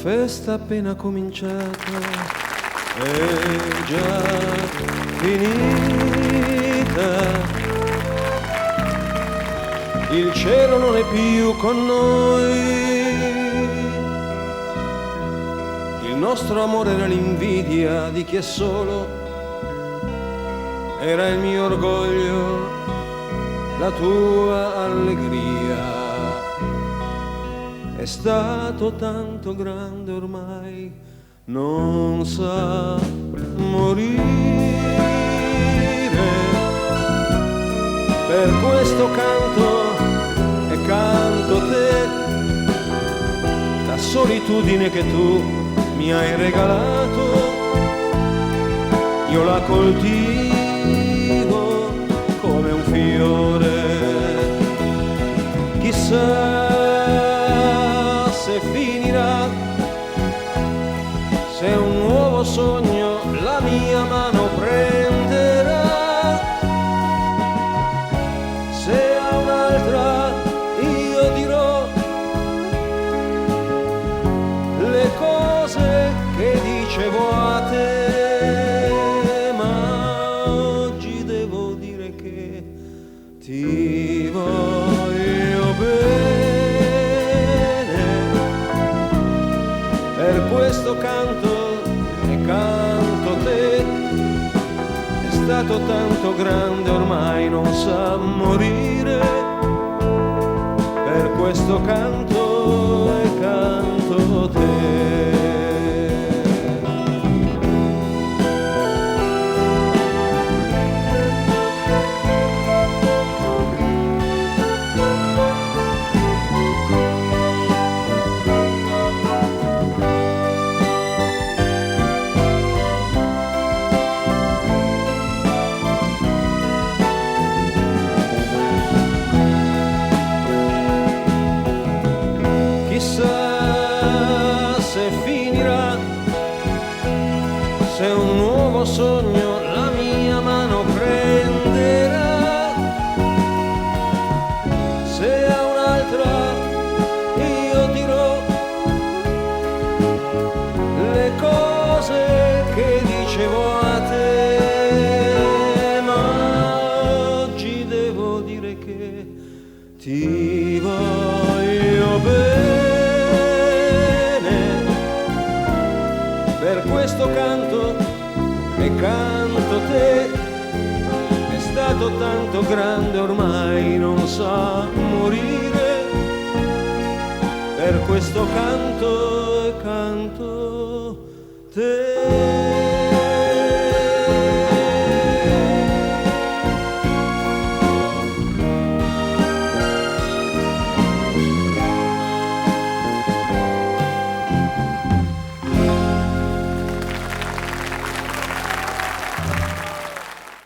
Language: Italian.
festa appena cominciata è già finita. Il cielo non è più con noi. Il nostro amore era l'invidia di chi è solo. Era il mio orgoglio, la tua allegria. È stato tanto grande ormai, non sa morire. Per questo canto e canto te, la solitudine che tu mi hai regalato, io la coltivo come un fiore. Chissà se finirà, se un nuovo sogno la mia mano prenderà, se a un'altra io dirò le cose che dicevo a te, ma oggi devo dire che ti voglio bene. Per questo canto e canto te, è stato tanto grande ormai non sa morire. Per questo canto e canto te. Chissà se finirà, se un nuovo sogno la mia mano prenderà, se a un'altra io dirò le cose che dicevo a te, ma oggi devo dire che ti voglio bene. Per questo canto e canto te, è stato tanto grande ormai non sa morire. Per questo canto e canto te.